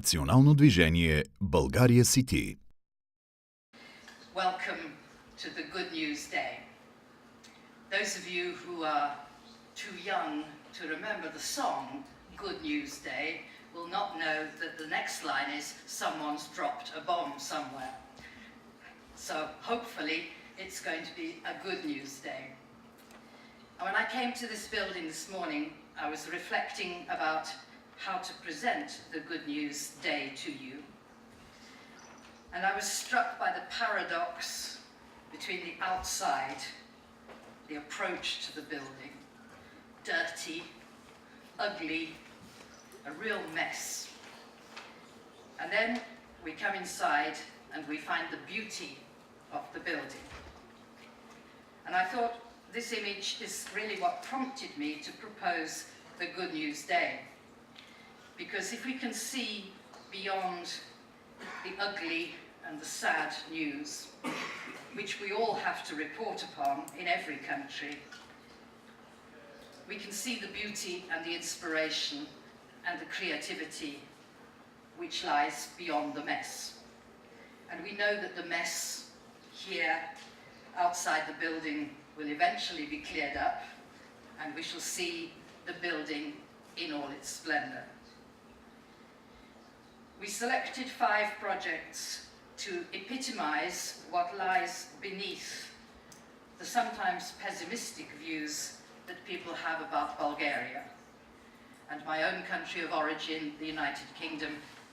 Национално движение България Сити. Welcome to the Good News Day. Those of you who are too young to remember the song Good News Day will not know that the next line is someone's dropped a bomb somewhere. So hopefully it's going to be a good news day. And when I came to this building this morning, I was reflecting about how to present the Good News Day to you. And I was struck by the paradox between the outside, the approach to the building, dirty, ugly, a real mess. And then we come inside and we find the beauty of the building. And I thought this image is really what prompted me to propose the Good News Day. Because if we can see beyond the ugly and the sad news, which we all have to report upon in every country, we can see the beauty and the inspiration and the creativity which lies beyond the mess. And we know that the mess here outside the building will eventually be cleared up, and we shall see the building in all its splendor. We selected 5 projects to epitomize what lies beneath the sometimes pessimistic views that people have about Bulgaria. And my own country of origin, the United Kingdom,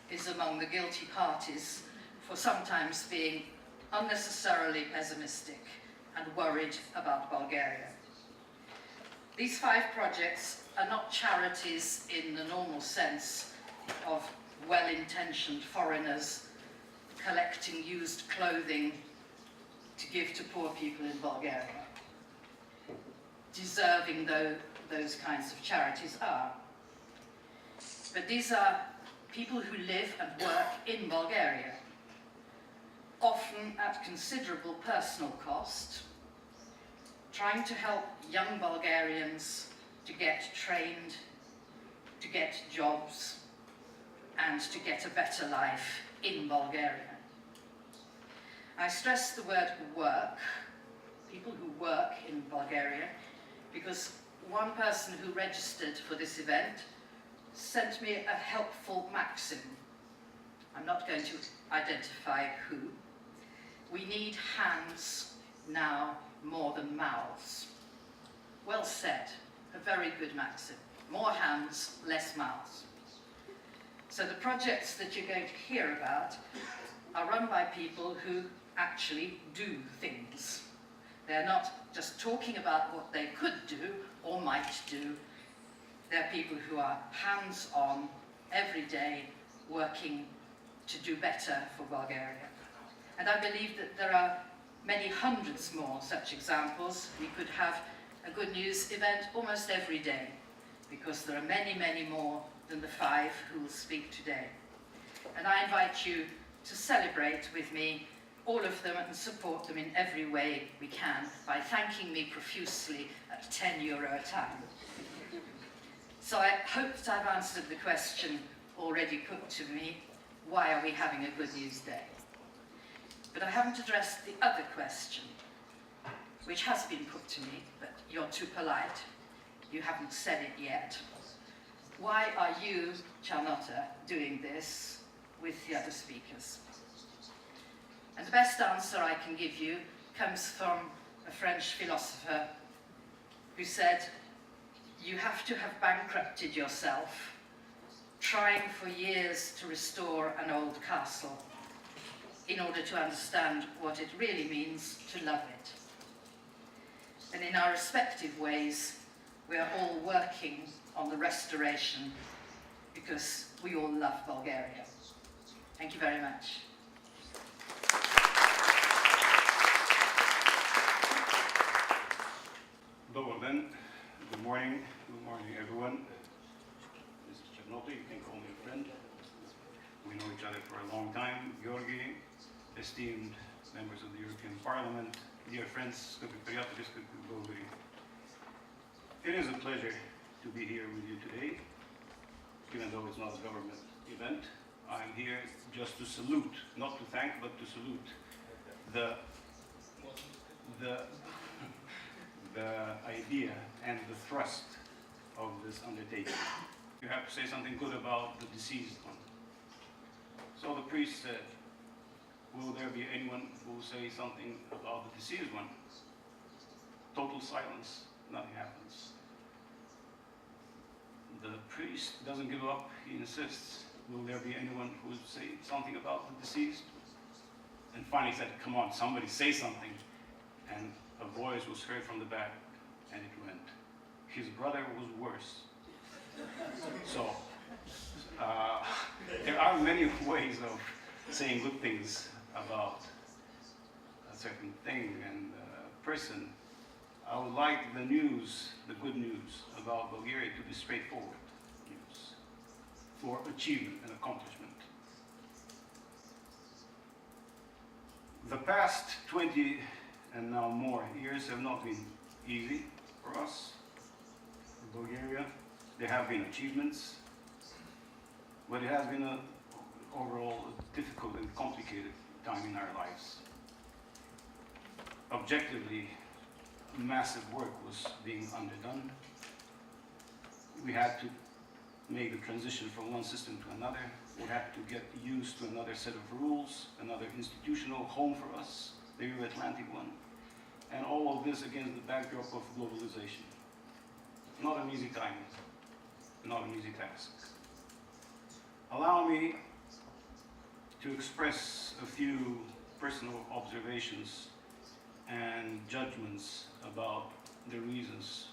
is among the guilty parties for sometimes being unnecessarily pessimistic and worried about Bulgaria. These 5 projects are not charities in the normal sense of well-intentioned foreigners collecting used clothing to give to poor people in Bulgaria, deserving though those kinds of charities are. But these are people who live and work in Bulgaria, often at considerable personal cost, trying to help young Bulgarians to get trained, to get jobs, and to get a better life in Bulgaria. I stress the word work, people who work in Bulgaria, because one person who registered for this event sent me a helpful maxim. I'm not going to identify who. We need hands now more than mouths. Well said, a very good maxim. More hands, less mouths. So the projects that you're going to hear about are run by people who actually do things. They're not just talking about what they could do or might do. They're people who are hands-on, every day, working to do better for Bulgaria. And I believe that there are many hundreds more such examples. We could have a good news event almost every day, because there are many, many more than the 5 who will speak today. And I invite you to celebrate with me all of them and support them in every way we can by thanking me profusely at €10 a time. So I hope that I've answered the question already put to me, why are we having a Good News Day? But I haven't addressed the other question, which has been put to me, but you're too polite. You haven't said it yet. Why are you, Чернота, doing this with the other speakers? And the best answer I can give you comes from a French philosopher who said, you have to have bankrupted yourself, trying for years to restore an old castle, in order to understand what it really means to love it. And in our respective ways, we are all working on the restoration because we all love Bulgaria. Thank you very much. Добър ден. Good morning. Good morning, everyone. This is Чернота. You can call me a friend. We know each other for a long time. Georgi, esteemed members of the European Parliament, dear friends, скъпи приятели, скъпи българи. It is a pleasure to be here with you today, even though it's not a government event. I here just to salute, not to thank, but to salute the idea and the thrust of this undertaking. You have to say something good about the deceased one. So the priest said, will there be anyone who will say something about the deceased one? Total silence, nothing happens. The priest doesn't give up, he insists, will there be anyone who will say something about the deceased? And finally he said, come on, somebody say something. And a voice was heard from the back, and it went, his brother was worse. So, there are many ways of saying good things about a certain thing and person. I would like the news, the good news about Bulgaria to be straightforward news for achievement and accomplishment. The past 20 and now more years have not been easy for us in Bulgaria. There have been achievements, but it has been an overall difficult and complicated time in our lives. Objectively, massive work was being underdone. We had to make the transition from one system to another. We had to get used to another set of rules, another institutional home for us, the Euro-Atlantic one, and all of this against the backdrop of globalization. Not an easy time, not an easy task. Allow me to express a few personal observations and judgments about the reasons,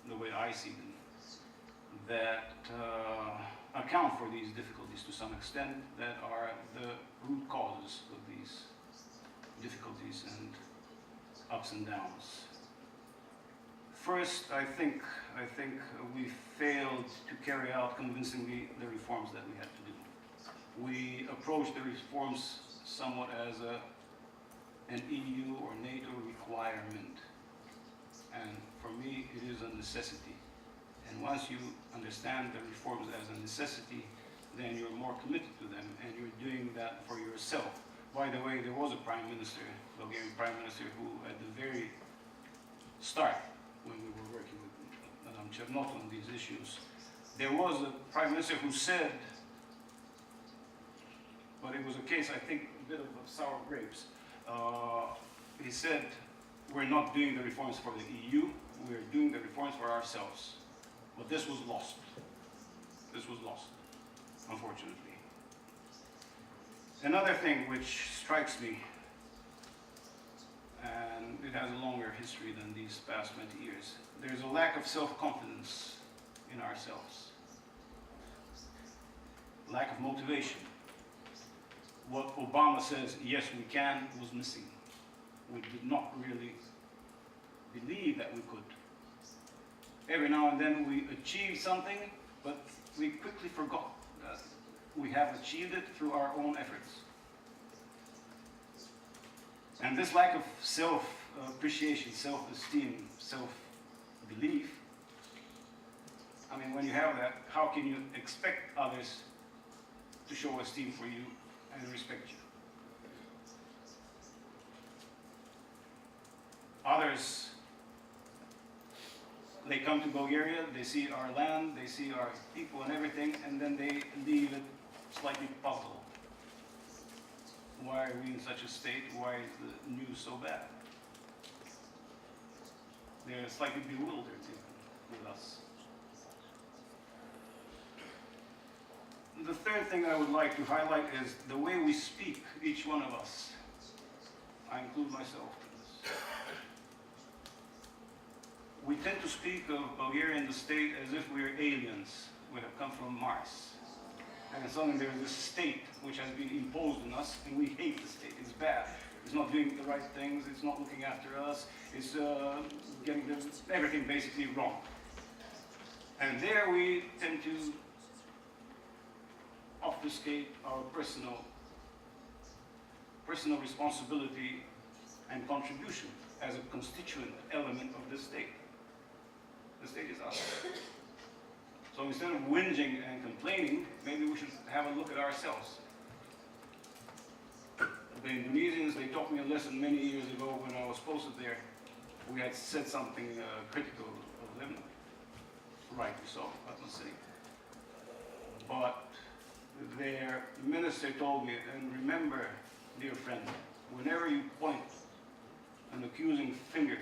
the way I see them, that account for these difficulties to some extent, that are the root causes of these difficulties and ups and downs. First, I think we failed to carry out convincingly the reforms that we had to do. We approached the reforms somewhat as an EU or NATO requirement. And for me, it is a necessity. And once you understand the reforms as a necessity, then you're more committed to them, and you're doing that for yourself. By the way, there was a prime minister, Bulgarian prime minister, who at the very start, when we were working with Madame Чернота on these issues, there was a prime minister who said, but it was a case, I think, a bit of sour grapes. He said, we're not doing the reforms for the EU, we're doing the reforms for ourselves. But this was lost. This was lost, unfortunately. Another thing which strikes me, and it has a longer history than these past 20 years, there's a lack of self-confidence in ourselves. Lack of motivation. What Obama says, yes we can, was missing. We did not really believe that we could. Every now and then we achieve something, but we quickly forgot that we have achieved it through our own efforts. And this lack of self-appreciation, self-esteem, self-belief, I mean, when you have that, how can you expect others to show esteem for you and respect you? Others, they come to Bulgaria, they see our land, they see our people and everything, and then they leave it slightly puzzled. Why are we in such a state? Why is the news so bad? They're slightly bewildered with us. The third thing I would like to highlight is the way we speak, each one of us. I include myself in this. We tend to speak of Bulgaria and the state as if we are aliens. We have come from Mars. And suddenly there is this state which has been imposed on us, and we hate the state. It's bad. It's not doing the right things. It's not looking after us. It's getting everything basically wrong. And there we tend to obfuscate our personal responsibility and contribution as a constituent element of the state. The state is us. So instead of whinging and complaining, maybe we should have a look at ourselves. the Indonesians, they taught me a lesson many years ago when I was posted there. We had said something critical of them, rightly so, I must say. But their minister told me, and remember, dear friend, whenever you point an accusing finger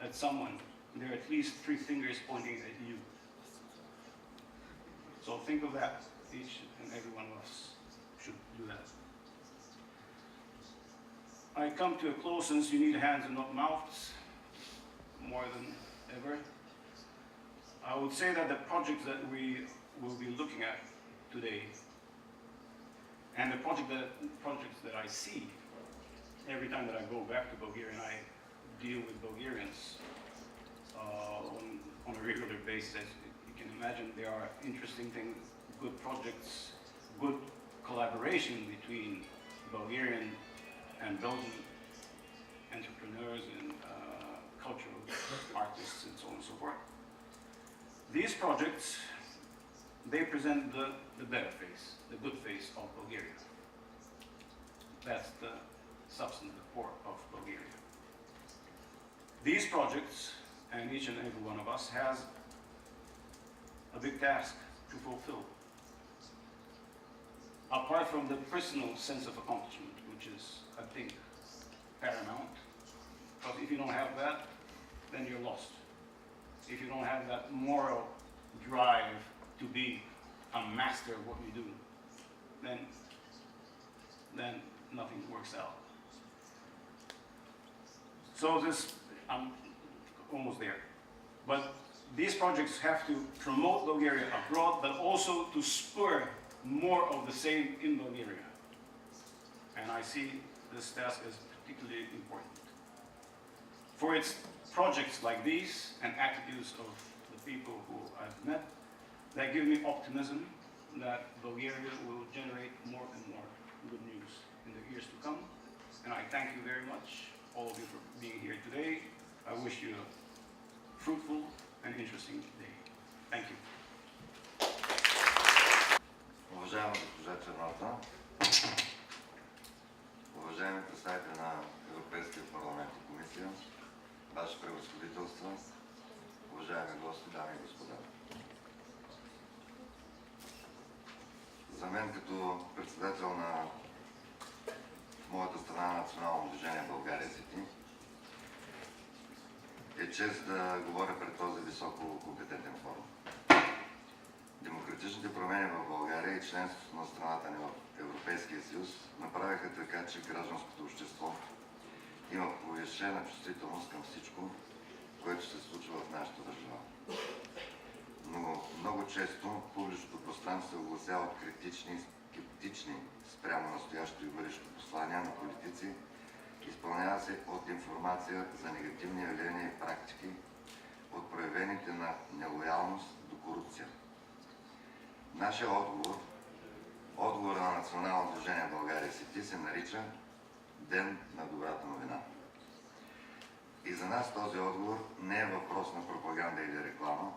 at someone, there are at least 3 fingers pointing at you. So think of that. Each and every one of us should do that. I come to a close since you need hands and not mouths, more than ever. I would say that the projects that we will be looking at today, and the projects that I see every time that I go back to Bulgaria and I deal with Bulgarians on a regular basis, as you can imagine, there are interesting things, good projects, good collaboration between Bulgarian and Belgian entrepreneurs and cultural artists and so on and so forth. These projects, they present the better face, the good face of Bulgaria. That's the substantive core of Bulgaria. These projects, and each and every one of us, has a big task to fulfill. Apart from the personal sense of accomplishment, which is, I think, paramount. Because if you don't have that, then you're lost. If you don't have that moral drive to be a master of what you do, then nothing works out. So I'm almost there. But these projects have to promote Bulgaria abroad, but also to spur more of the same in Bulgaria. And I see this task as particularly important. For its projects like these and attitudes of the people who I've met, that give me optimism that Bulgaria will generate more and more good news in the years to come. And I thank you very much, all of you, for being here today. I wish you a fruitful and interesting day. Thank you. Уважаема госпожа Чернота, уважаеми представители на Европейския парламент и комисия, Ваше превъзходителство, уважаеми гости, дами и господа. За мен като председател на моята страна Национално движение България Сити е чест да говоря пред този високо компетентен форум. Демократичните промени в България и членството на страната ни в Европейския съюз направиха така, че гражданското общество има повишена чувствителност към всичко, което се случва в нашата държава. Но много често публичното пространство се огласява от критични и скептични спрямо настоящото и бъдещото послания на политици, изпълнява се от информация за негативни явления и практики, от проявените на нелоялност до корупция. Нашия отговор на Национално движение България Сити се нарича Ден на добрата новина. И за нас този отговор не е въпрос на пропаганда или реклама,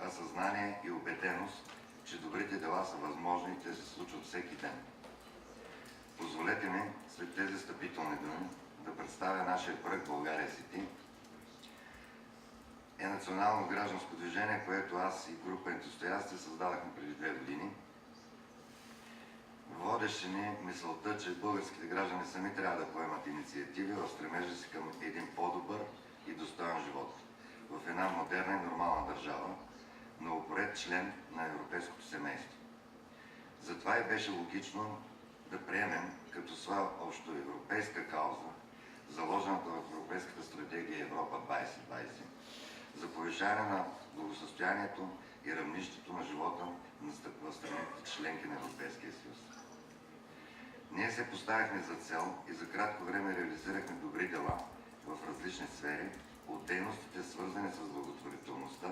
а съзнание и убеденост, че добрите дела са възможни и те се случват всеки ден. Позволете ми след тези встъпителни думи да представя нашия проект България Сити. Е национално гражданско движение, което аз и група ентусиасти създадахме преди 2 години. Водеше ни мисълта, че българските граждани сами трябва да поемат инициативи в стремежа си към един по-добър и достоен живот в една модерна и нормална държава, новопоред член на европейското семейство. Затова и беше логично да приемем като своя общоевропейска кауза, заложената в Европейската стратегия Европа 2020, за повишаване на благосъстоянието и равнището на живота в страните членки на Европейския съюз. Ние се поставихме за цел и за кратко време реализирахме добри дела в различни сфери, от дейностите свързани с благотворителността,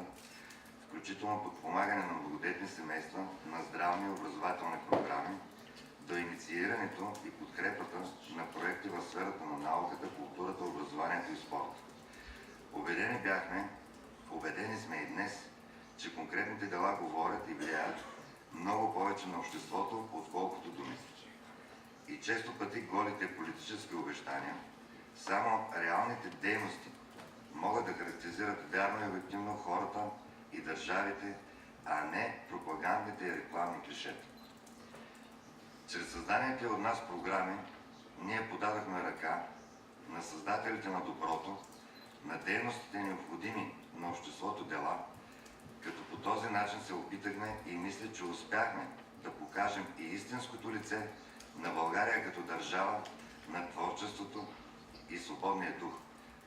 включително подпомагане на многодетни семейства, на здравни и образователни програми, до инициирането и подкрепата на проекти в сферата на науката, културата, образованието и спорта. Убедени сме и днес, че конкретните дела говорят и влияят много повече на обществото, отколкото думите. И често пъти голите политически обещания, само реалните дейности могат да характеризират вярно и обективно хората и държавите, а не пропагандните и рекламни клишета. Чрез създаните от нас програми ние подадахме ръка на създателите на доброто, на дейностите необходими на обществото дела, като по този начин се опитахме и мисля, че успяхме да покажем и истинското лице на България като държава, на творчеството и свободния дух,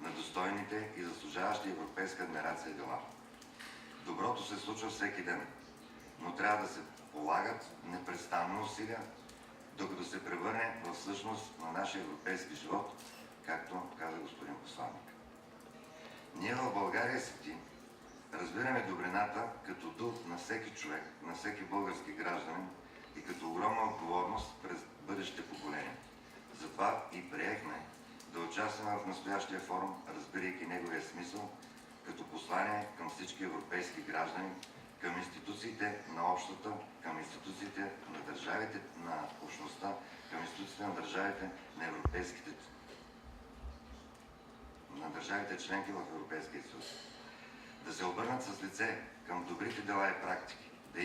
на достойните и заслужаващи европейска адмирация дела. Доброто се случва всеки ден, но трябва да се полагат непрестанно усилия, докато се превърне в същност на нашия европейски живот, както каза господин посланник. Ние в България Сити разбираме добрината като дух на всеки човек, на всеки български гражданин и като огромна отговорност през бъдещите поколения. Затова и приехме да участваме в настоящия форум, разбирайки неговия смисъл, като послание към всички европейски граждани, към институциите на общата, към институциите на държавите на общността, към институциите на държавите на държавите членки в Европейския съюз. Да се обърнат с лице към добрите дела и практики, да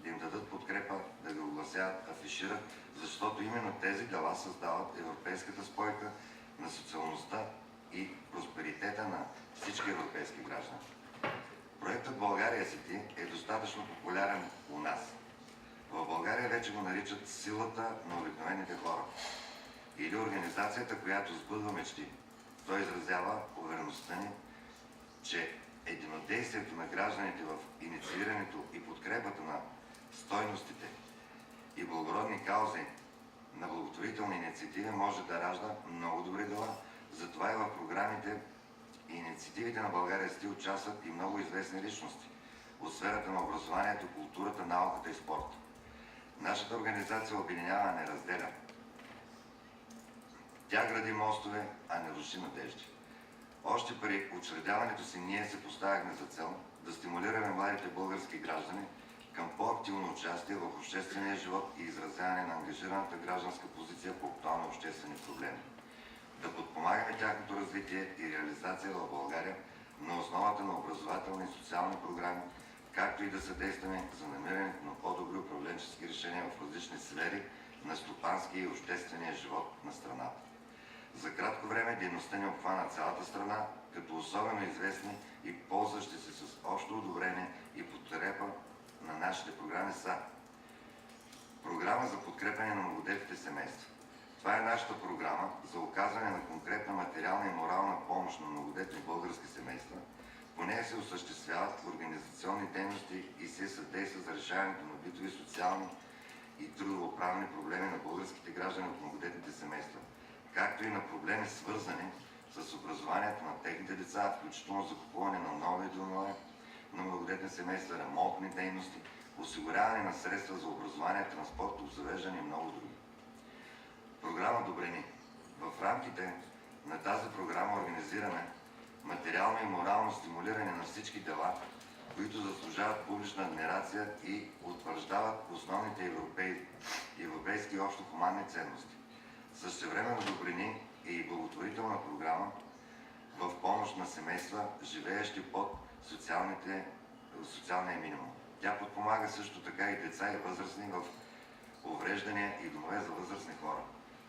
им дадат подкрепа, да ги огласяват, афишират, защото именно тези дела създават европейската спойка на социалността и просперитета на всички европейски граждани. Проектът България Сити е достатъчно популярен у нас. В България вече го наричат силата на обикновените хора или организацията, която сбъдва мечти. Той изразява увереността ни, че единодействието на гражданите в инициирането и подкрепата на стойностите и благородни каузи на благотворителни инициативи може да ражда много добри дела. Затова и в програмите и инициативите на България Сити участват и много известни личности от сферата на образованието, културата, науката и спорта. Нашата организация обединява, а не разделя. Тя гради мостове, а не руши надежди. Още при учредяването си ние се поставяхме за цел да стимулираме младите български граждани към по-активно участие в обществения живот и изразяване на ангажираната гражданска позиция по актуални обществени проблеми. Да подпомагаме тяхното развитие и реализация в България на основата на образователни и социални програми, както и да съдействаме за намирането на по-добри управленчески решения в различни сфери на стопанския и обществения живот на страната. За кратко време дейността ни обхвана цялата страна, като особено известни и ползващи се с общо одобрение и подкрепа на нашите програми са: Програма за подкрепяне на многодетните семейства. Това е нашата програма за оказване на конкретна материална и морална помощ на многодетни български семейства. По нея се осъществяват организационни дейности и се съдейства за решаването на битови, социални и трудовоправни проблеми на българските граждани от многодетните семейства, както и на проблеми, свързани с образованието на техните деца, включително закупуване на нови домове на многодетни семейства, ремонтни дейности, осигуряване на средства за образование, транспорт, обзавеждане и много други. Програма Добрини. В рамките на тази програма организираме материално и морално стимулиране на всички дела, които заслужават публична адмирация и утвърждават основните европейски и общо хуманни ценности. Същевременно Добрини е и благотворителна програма в помощ на семейства, живеещи под социалния минимум. Тя подпомага също така и деца и възрастни в увреждания и домове за възрастни хора.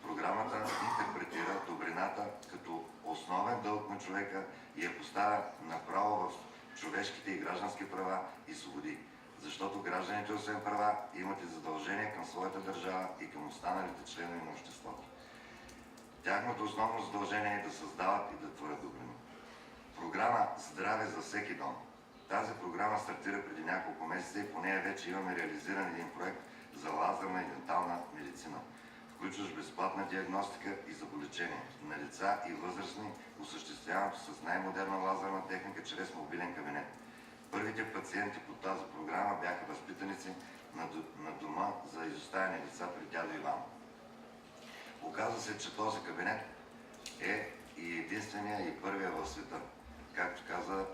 Програмата интерпретира добрината като основен дълг на човека и я поставя направо в човешките и граждански права и свободи, защото гражданите, освен права, имат и задължения към своята държава и към останалите членове на обществото. Тяхното основно задължение е да създават и да творят добрина. Програма Здраве за всеки дом. Тази програма стартира преди няколко месеца и по нея вече имаме реализиран един проект за лазерна и дентална медицина, включващ безплатна диагностика и заболечение на лица и възрастни, осъществяването с най-модерна лазерна техника чрез мобилен кабинет. Първите пациенти по тази програма бяха възпитаници на дома за изоставени деца при дядо Иван. Оказва се, че този кабинет е и единствения и първия в света, както каза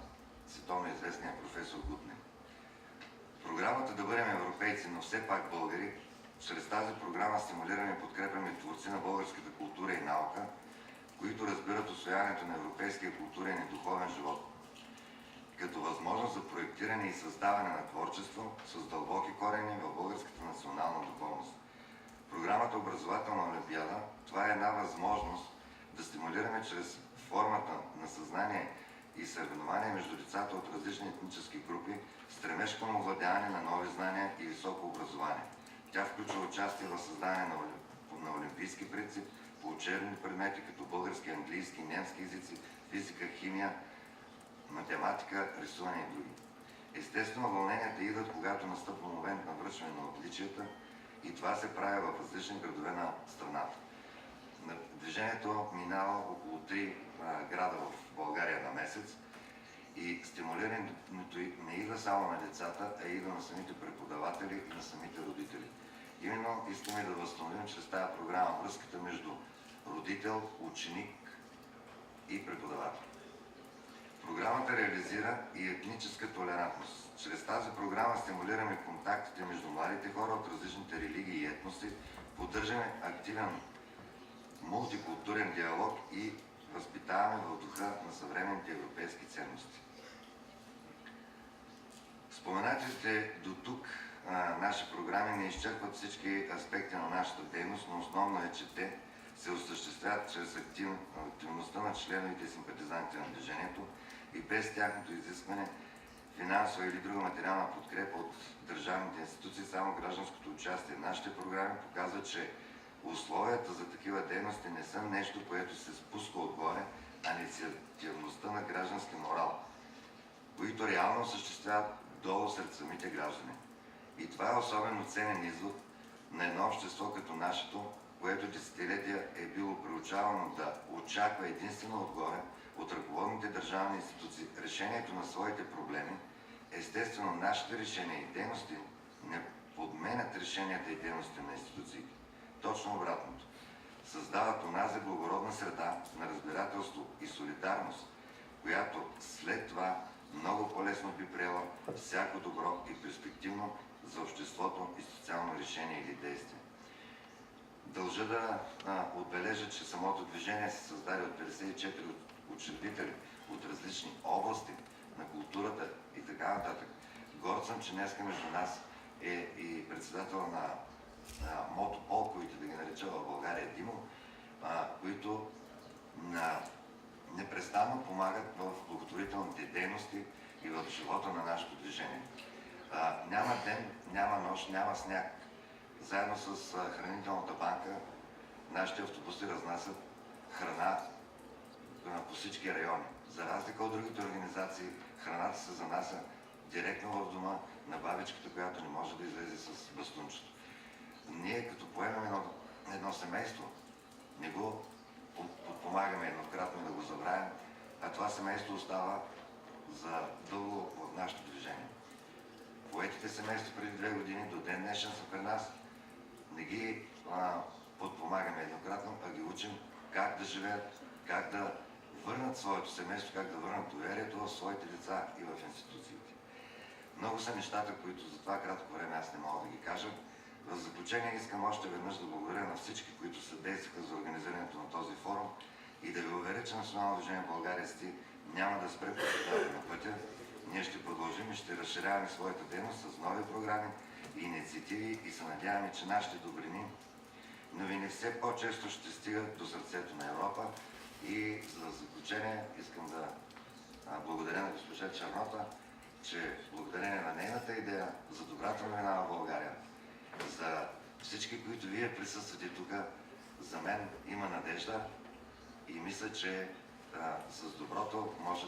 световно известният професор Гутне. Програмата Да бъдем европейци, но все пак българи, чрез тази програма стимулираме и подкрепяме творци на българската култура и наука, които разбират усвояването на европейския културен и духовен живот като възможност за проектиране и създаване на творчество с дълбоки корени в българската национална духовност. Програмата Образователна олимпиада – това е една възможност да стимулираме чрез формата на съзнание и съревнование между децата от различни етнически групи стремеж към овладяване на нови знания и високо образование. Тя включва участие в създаване на олимпийски принцип по учебни предмети като български, английски, немски езици, физика, химия, математика, рисуване и други. Естествено, вълненията идват, когато настъпва момент на връчване на отличията и това се прави в различни градове на страната. Движението минава около 3 града в България на месец и стимулирането не идва само на децата, а идва на самите преподаватели и на самите родители. Именно искаме да възстановим чрез тази програма връзката между родител, ученик и преподавател. Програмата реализира и етническа толерантност. Чрез тази програма стимулираме контактите между младите хора от различните религии и етноси, поддържаме активен мултикултурен диалог и възпитаваме в духа на съвременните европейски ценности. Споменатите до тук наши програми не изчерпват всички аспекти на нашата дейност, но основно е, че те се осъществяват чрез активността на членовете и симпатизантите на движението и без тяхното изискване финансова или друга материална подкрепа от държавните институции, само гражданското участие в нашите програми показва, че условията за такива дейности не са нещо, което се спуска отгоре, а инициативността на граждански морал, които реално осъществяват долу сред самите граждани. И това е особено ценен извод на едно общество като нашето, което десетилетия е било приучавано да очаква единствено отгоре от ръководните държавни институции решението на своите проблеми. Естествено, нашите решения и дейности не подменят решенията и дейности на институциите. Точно обратното. Създават онази благородна среда на разбирателство и солидарност, която след това много по-лесно би приела всяко добро и перспективно за обществото и социално решение или действие. Дължа да отбележа, че самото движение се създаде от 54 учредители от различни области на културата и така нататък. Горд съм, че днеска между нас е и председател на мотополковите, да ги нареча в България, Димо, които непрестанно помагат в благотворителните дейности и в живота на нашето движение. Няма ден, няма нощ, няма сняг. Заедно с хранителната банка нашите автобуси разнасят храна по всички райони. За разлика от другите организации, храната се занася директно в дома на бабичката, която не може да излезе с бастунчето. Ние като поемем едно семейство, не го подпомагаме еднократно да го забравим, а това семейство остава за дълго в нашето движение. Поетите семейства преди 2 години до ден днешен са при нас. Не ги подпомагаме еднократно, а ги учим как да живеят, как да върнат своето семейство, как да върнат доверието в своите деца и в институциите. Много са нещата, които за това кратко време аз не мога да ги кажа. В заключение искам още веднъж да благодаря на всички, които съдействаха за организирането на този форум и да ви уверя, че Национално движение България Сити няма да спре по средата на пътя. Ние ще продължим и ще разширяваме своята дейност с нови програми и инициативи и се надяваме, че нашите добрини новини все по-често ще стигат до сърцето на Европа. И за заключение искам да благодаря на госпожа Чернота, че благодарение на нейната идея за добрата новина в България, за всички, които вие присъствате тук, за мен има надежда и мисля, че с доброто може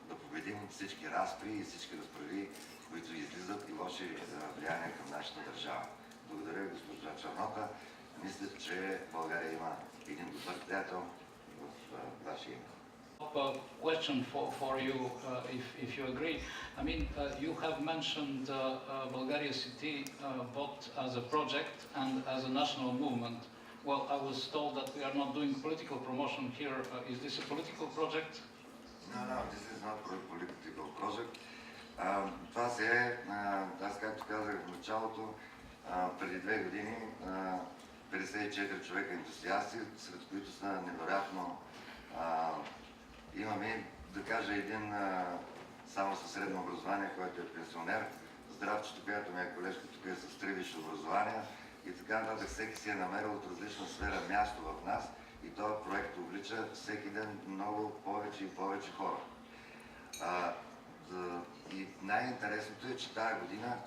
да победим всички разпри и всички разправи, които излизат и лоши влияния към нашата държава. Благодаря ви, госпожа Чернота. Мисля, че България има един добър приятел в вашия име. Question for you, if you agree. I mean, you have mentioned Bulgaria City both as a project and as a national movement. Well, I was told that we are not doing political promotion here. Is this a political project? No, this is not a political project. Това се е, аз както казах в началото, преди 2 години 54 човека ентусиасти, сред които са невероятно. Имаме, да кажа, един само със средно образование, който е пенсионер, Здравчето, която ми е колежка, тук е с 3 висши образования и така нататък. Всеки си е намерил от различна сфера място в нас и този проект увлича всеки ден много повече и повече хора. И най-интересното е, че тази година,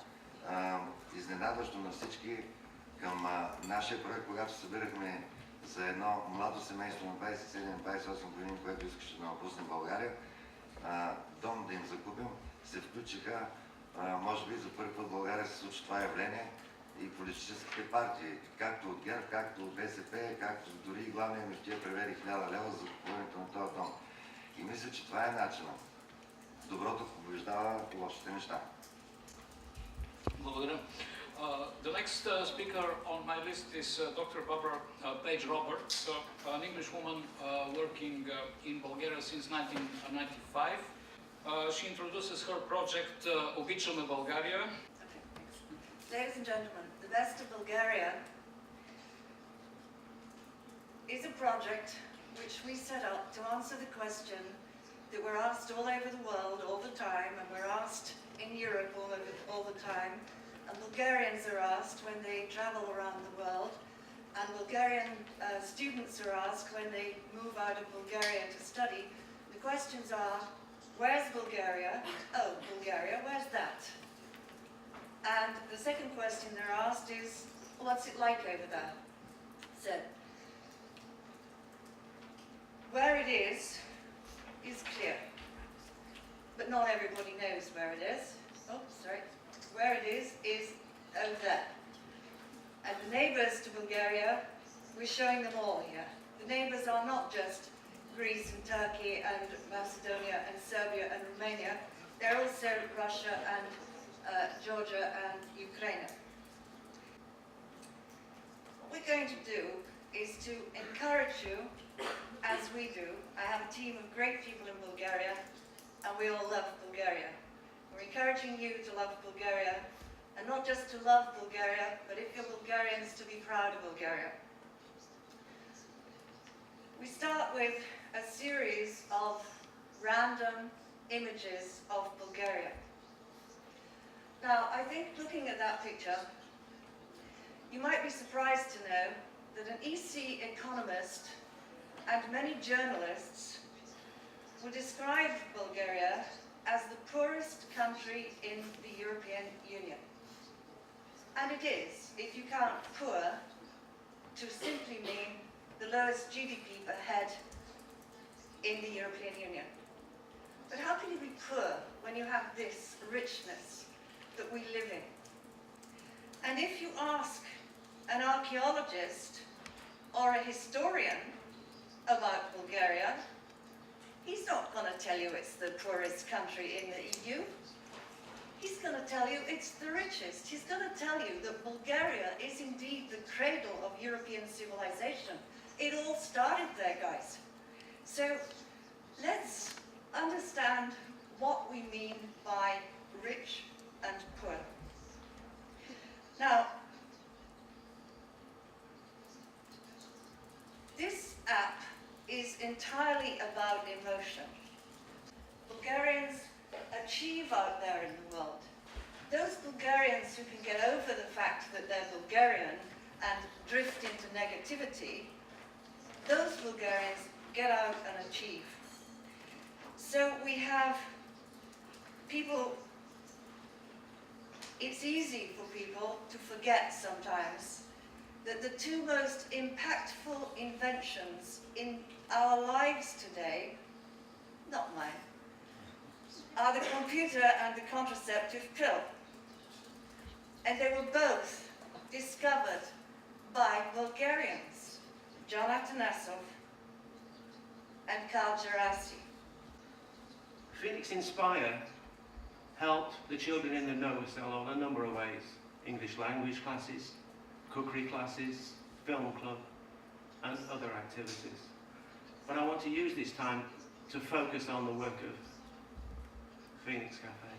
изненадващо на всички, към нашия проект, когато събирахме за едно младо семейство на 27-28 години, което искаше да напусне България, дом да им закупим, се включиха, може би за първи път в България се случи това явление, и политическите партии, както от ГЕРБ, както от БСП, както дори и главния мифтия превери 1000 лева за купуването на този дом. И мисля, че това е начинът. Доброто побеждава лошите неща. Благодаря. The next speaker on my list is Dr. Barbara Page Roberts, an English woman working in Bulgaria since 1995. She introduces her project Обичаме България. Ladies and gentlemen, the Best of Bulgaria is a project which we set up to answer the question that we're asked all over the world all the time, and we're asked in Europe all the time, and Bulgarians are asked when they travel around the world, and Bulgarian students are asked when they move out of Bulgaria to study. The questions are, where's Bulgaria? Oh, Bulgaria, where's that? And the second question they're asked is, what's it like over there? So, where it is clear. But not everybody knows where it is. Oh, sorry. Where it is over there. And the neighbours to Bulgaria, we're showing them all here. The neighbours are not just Greece and Turkey and Macedonia and Serbia and Romania. They're also Russia and Georgia and Ukraine. What we're going to do is to encourage you, as we do. I have a team of great people in Bulgaria, and we all love Bulgaria. We're encouraging you to love Bulgaria, and not just to love Bulgaria, but if you're Bulgarians, to be proud of Bulgaria. We start with a series of random images of Bulgaria. Now, I think looking at that picture, you might be surprised to know that an EC economist and many journalists would describe Bulgaria as the poorest country in the European Union. And it is, if you count poor to simply mean the lowest GDP per head in the European Union. But how can you be poor when you have this richness that we live in? And if you ask an archaeologist or a historian about Bulgaria, he's not going to tell you it's the poorest country in the EU. He's going to tell you it's the richest. He's going to tell you that Bulgaria is indeed the cradle of European civilization. It all started there, guys. So let's understand what we mean by rich and poor. Now, this app is entirely about emotion. Bulgarians achieve out there in the world. Those Bulgarians who can get over the fact that they're Bulgarian and drift into negativity, those Bulgarians get out and achieve. So we have people, it's easy for people to forget sometimes that the two most impactful inventions in our lives today, not mine, are the computer and the contraceptive pill. And they were both discovered by Bulgarians, John Atanasov and Karl Gerasi. Phoenix Inspire helped the children in the know in a number of ways. English language classes, cookery classes, film club, and other activities. But I want to use this time to focus on the work of Phoenix Cafe.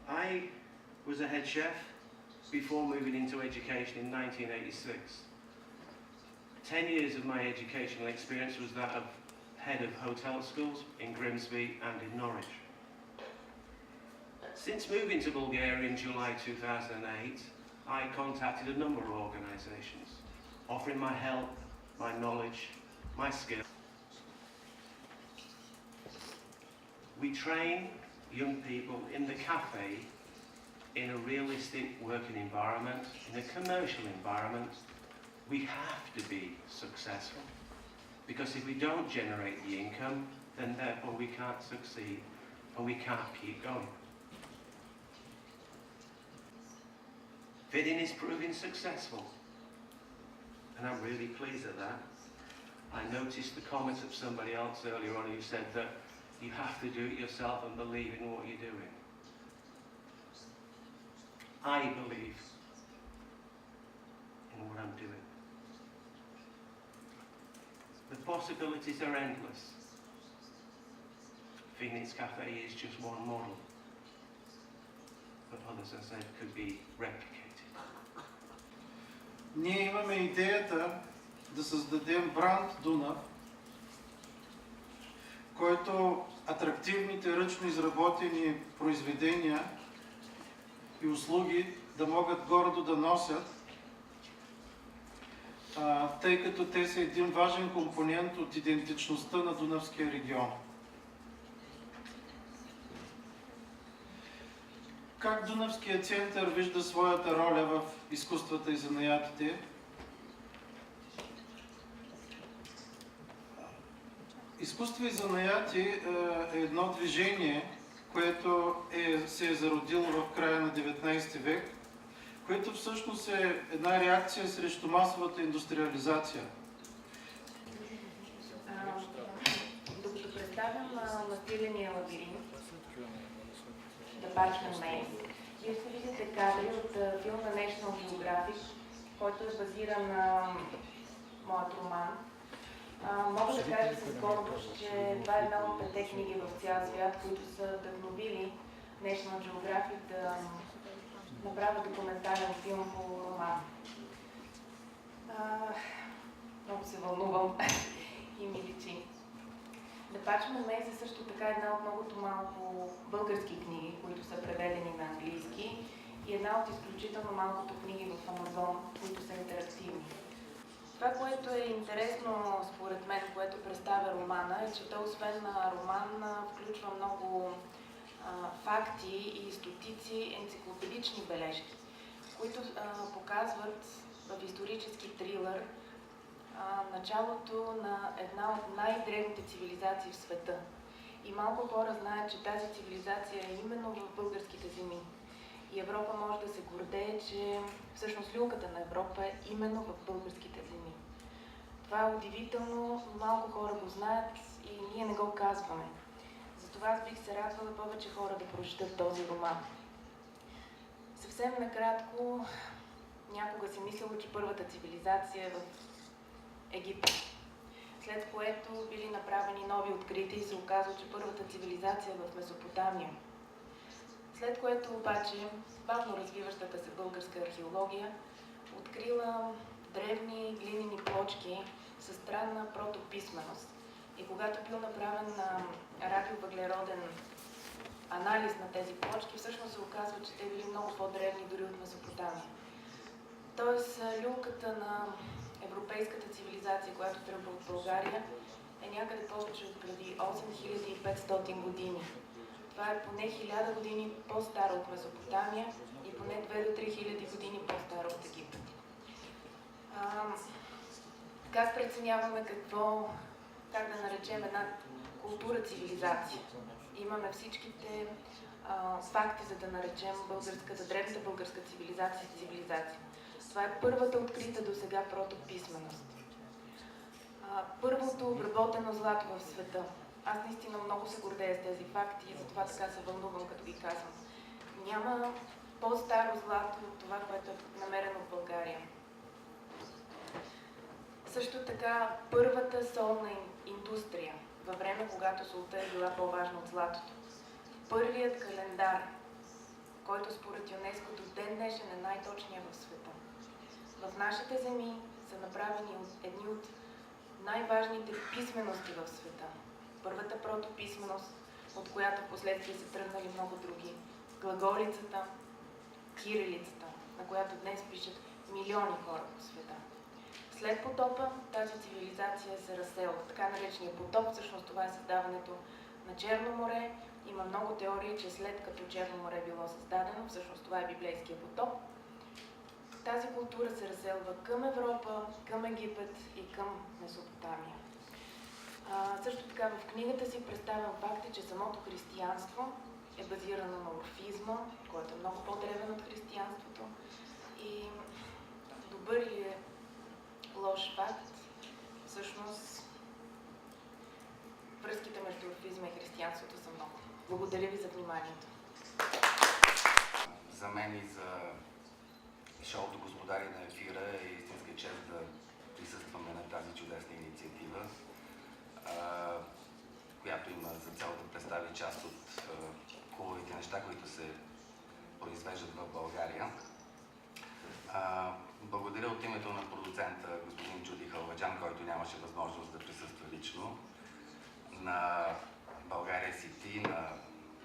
I was a head chef before moving into education in 1986. 10 years of my educational experience was that of head of hotel schools in Grimsby and in Norwich. Since moving to Bulgaria in July 2008, I contacted a number of organisations, offering my help, my knowledge, my skills. We train young people in the cafe in a realistic working environment, in a commercial environment. We have to be successful, because if we don't generate the income, then therefore we can't succeed and we can't keep going. Fitting is proving successful, and I'm really pleased at that. I noticed the comment of somebody else earlier on who said that you have to do it yourself and believe in what you're doing. I believe in what I'm doing. The possibilities are endless. Phoenix Cafe is just one model, but others, as I said, could be replicated. Ние имаме идеята да създадем бранд Дунав, който атрактивните ръчно изработени произведения и услуги да могат гордо да носят, тъй като те са един важен компонент от идентичността на Дунавския регион. Как Дунавският център вижда своята роля в изкуствата и занаятите? Изкуство и занаяти е едно движение, което се е зародило в края на 19 век, което всъщност е една реакция срещу масовата индустриализация. Докато представям настиления лабиринт, The Parchment Maze, вие ще видите кадри от филма National Geographic, който е базиран на моят роман. Мога да кажа с гордост, че това е една от 5 книги в цял свят, които са вдъхновили National Geographic да направя документален филм по роман. Много се вълнувам и ми личи. The Parchment Maze е също така една от многото малко български книги, които са преведени на английски, и една от изключително малкото книги в Амазон, които са интерактивни. Това, което е интересно според мен, което представя романа, е, че той освен на роман включва много факти и стотици енциклопедични бележки, които показват в исторически трилър началото на една от най-древните цивилизации в света. И малко хора знаят, че тази цивилизация е именно в българските земи. И Европа може да се гордее, че всъщност люлката на Европа е именно в българските земи. Това е удивително, малко хора го знаят и ние не го казваме. Затова аз бих се радвала повече хора да прочетат този роман. Съвсем накратко, някога си мислила, че първата цивилизация е в Египет, след което били направени нови открития и се оказва, че първата цивилизация е в Месопотамия. След което обаче бавно развиващата се българска археология открила древни глинени плочки със странна протописменост. И когато бил направен радиовъглероден анализ на тези плочки, всъщност се оказва, че те били много по-древни дори от Месопотамия. Тоест люлката на европейската цивилизация, която тръгва от България, е някъде повече от преди 8500 години. Това е поне 1000 години по-стара от Месопотамия и поне 2 до 3000 години по-стара от Египет. Как преценяваме как да наречем една култура цивилизация? Имаме всичките факти, за да наречем древната българска цивилизация. Това е първата открита до сега протописменост. Първото обработено злато в света. Аз наистина много се гордея с тези факти и затова така се вълнувам, като ги казвам. Няма по-старо злато от това, което е намерено в България. Също така първата солна индустрия, във време, когато солта е била по-важна от златото. Първият календар, който според ЮНЕСКО до ден днешен е най-точният в света. В нашите земи са направени едни от най-важните писмености в света. Първата протописменост, от която в последствие са тръгнали много други. Глаголицата, кирилицата, на която днес пишат милиони хора по света. След потопа тази цивилизация се разселва. Така наречения потоп, всъщност това е създаването на Черно море. Има много теории, че след като Черно море е било създадено, всъщност това е библейския потоп, тази култура се разселва към Европа, към Египет и към Месопотамия. Също така в книгата си представям факти, че самото християнство е базирано на орфизма, който е много по-древен от християнството. И добър или лош факт, всъщност връзките между орфизма и християнството са много. Благодаря ви за вниманието. За мен и за шоуто Господари на ефира е истинска чест да присъстваме на тази чудесна инициатива, която има за цел да представи част от хубавите неща, които се произвеждат в България. Благодаря от името на продуцента господин Джуди Халваджан, който нямаше възможност да присъства лично, на България Сити,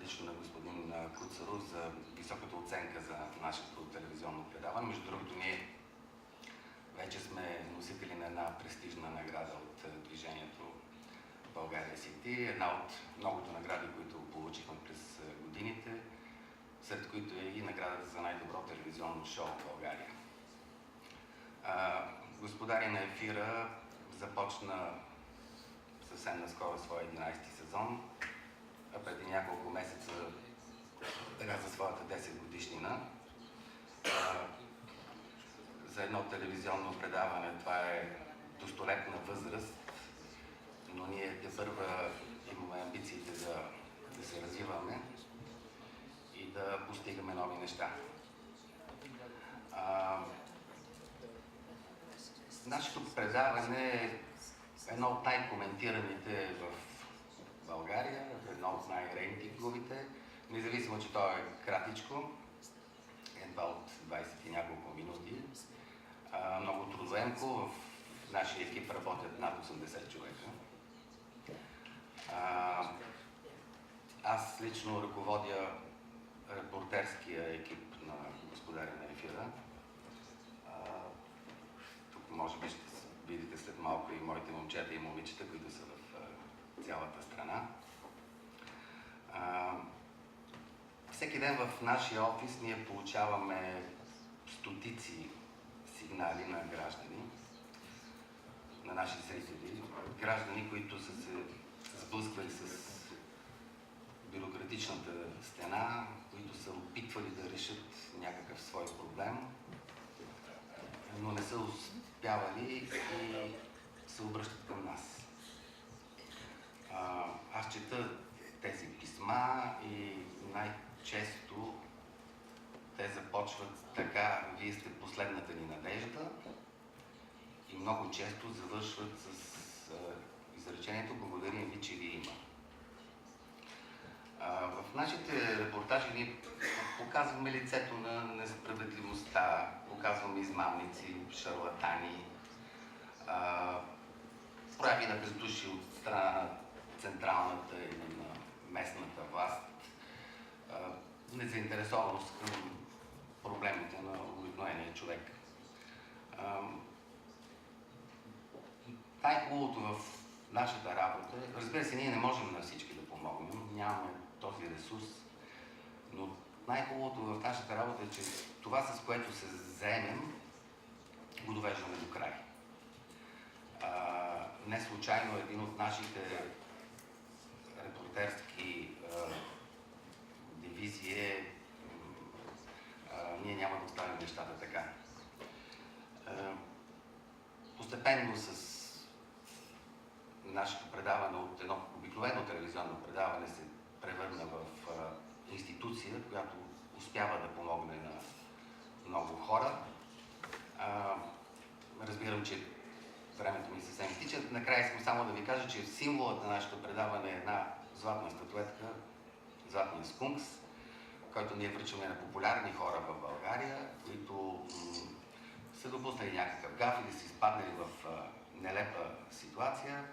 лично на господин Куцаров за високата оценка за нашето телевизионно предаване. Между другото, ние вече сме носители на една престижна награда от движението България Сити, една от многото награди, които получихме през годините, сред които е и наградата за най-добро телевизионно шоу в България. Господари на ефира започна съвсем наскоро своя 11-ти сезон, а преди няколко месеца за своята 10 годишнина. За едно телевизионно предаване това е достолетна възраст, но ние тепърва имаме амбициите да се развиваме и да постигаме нови неща. Нашето предаване е едно от най-коментираните в България, едно от най-рейтинговите, независимо, че то е кратичко, едва от 20 и няколко минути. Много трудоемко, в нашия екип работят над 80 човека. Аз лично ръководя репортерския екип на Господари на ефира. Тук може би ще видите след малко и моите момчета и момичета, които са в цялата страна. Всеки ден в нашия офис ние получаваме стотици сигнали на граждани, на наши зрители, граждани, които са се сблъсквали с бюрократичната стена, които са опитвали да решат някакъв свой проблем, но не са успявали и се обръщат към нас. Аз чета тези писма и най-често те започват така: вие сте последната ни надежда, и много често завършват с изречението: благодарим ви, че ви има. В нашите репортажи ние показваме лицето на несправедливостта, показваме измамници, шарлатани, прояви на бездушие от страна на централната или на местната власт, незаинтересованост към проблемите на обикновения човек. Най-хубавото в нашата работа, разбира се, ние не можем на всички да помогнем, нямаме този ресурс, но най-хубавото в нашата работа е, че това, с което се заемем, го довеждаме до край. Не случайно един от нашите репортерски дивизии е ние няма да оставим нещата така. Постепенно с нашето предаване от едно обикновено телевизионно предаване се превърна в институция, която успява да помогне на много хора. Разбирам, че времето ми съвсем изтича. Накрая искам само да ви кажа, че символът на нашето предаване е една златна статуетка, златния скункс, който ние връчваме на популярни хора в България, които са допуснали някакъв гаф или са изпаднали в нелепа ситуация.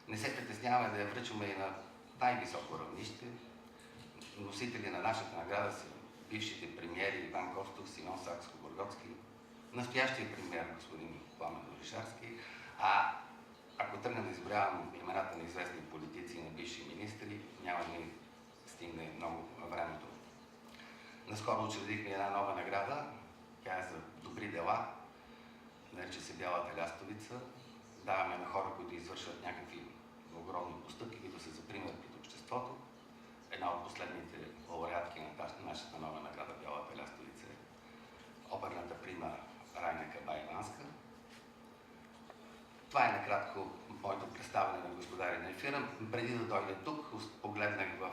Не се притесняваме да я връчваме и на най-високо равнище. Носители на нашата награда са бившите премиери Иван Костов, Симеон Сакскобургготски, настоящия премиер господин Пламен Орешарски, а ако тръгнем да изброявам имената на известни политици и на бивши министри, няма да ни стигне много времето. Наскоро учредихме една нова награда, тя е за добри дела, нарича се Бялата лястовица. Даваме на хора, които извършват някакви огромни постъпки, които са за пример пред обществото. Една от последните лауреатки на нашата нова награда Бялата лястовица е оперната прима Райна Кабаеванска. Това е накратко моето представяне на Господаря на ефира. Преди да дойда тук, погледнах в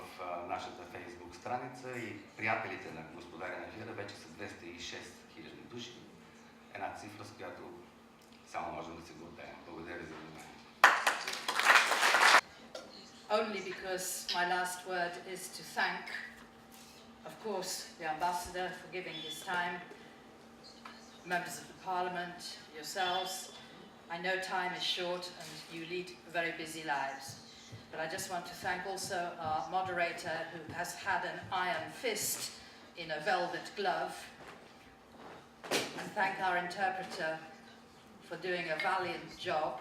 нашата фейсбук страница и приятелите на Господаря на ефира вече са 206 000 души. Една цифра, с която само можем да се гордеем. Благодаря ви за вниманието. Only because my last word is to thank, of course, the Ambassador for giving his time, members of the Parliament, yourselves. I know time is short and you lead very busy lives, but I just want to thank also our moderator who has had an iron fist in a velvet glove, and thank our interpreter for doing a valiant job.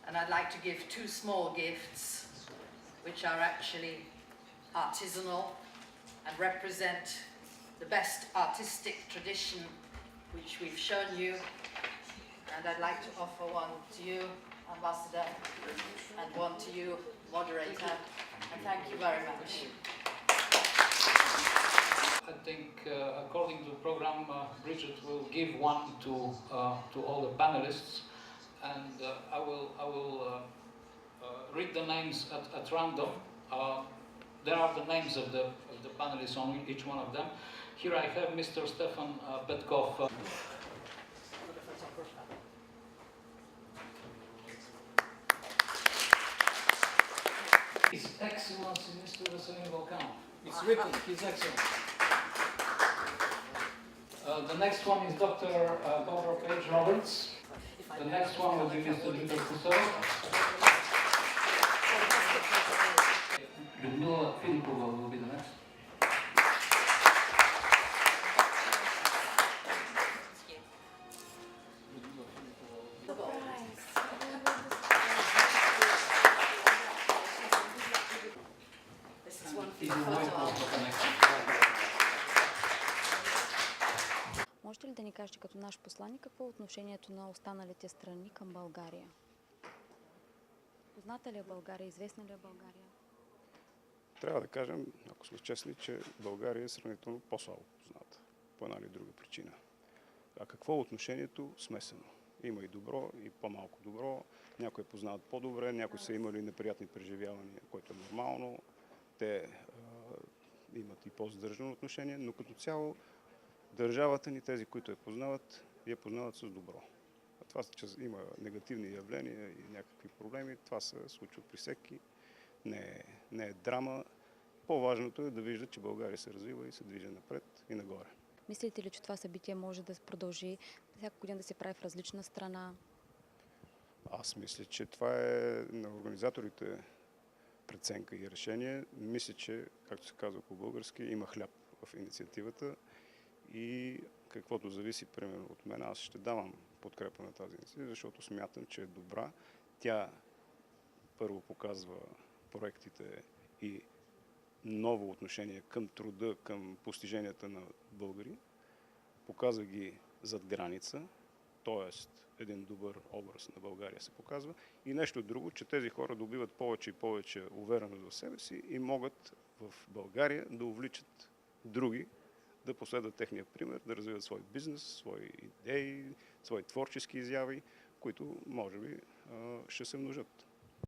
And I'd like to give two small gifts which are actually artisanal and represent the best artistic tradition which we've shown you. And I'd like to offer one to you, Ambassador, and one to you, Moderator. And thank you very much. I think, according to the program, Bridget will give one to all the panelists, and I will read the names at random. There are the names of the panelists on each one of them. Here I have Mr. Stefan Petkov. His Excellency Mr. Veselin Volkanov. It's written, His Excellency. The next one is Dr. Barbara Page Roberts. The next one will be Mr. Peter Kusel. Людмила Филипова will be the next. Можете ли да ни кажете като наш посланик какво е отношението на останалите страни към България? Позната ли е България? Известна ли е България? Трябва да кажем, ако сме честни, че България е сравнително по-слабо позната, по една или друга причина. А какво е отношението? Смесено. Има и добро, и по-малко добро. Някои познават по-добре, някои са имали неприятни преживявания, което е нормално. Те имат и по-задържано отношение, но като цяло държавата ни, тези, които я познават с добро. А това, че има негативни явления и някакви проблеми, това се случва при всеки. Не е драма. По-важното е да виждат, че България се развива и се движи напред и нагоре. Мислите ли, че това събитие може да продължи всяка година да се прави в различна страна? Аз мисля, че това е на организаторите преценка и решение. Мисля, че, както се казва по-български, има хляб в инициативата и каквото зависи, примерно от мен, аз ще давам подкрепа на тази инициатива, защото смятам, че е добра. Тя първо показва проектите и ново отношение към труда, към постиженията на българи. Показва ги зад граница, т.е. един добър образ на България се показва. И нещо друго, че тези хора добиват повече и повече увереност в себе си и могат в България да увличат други, да последват техния пример, да развиват свой бизнес, свои идеи, свои творчески изяви, които може би ще се множат.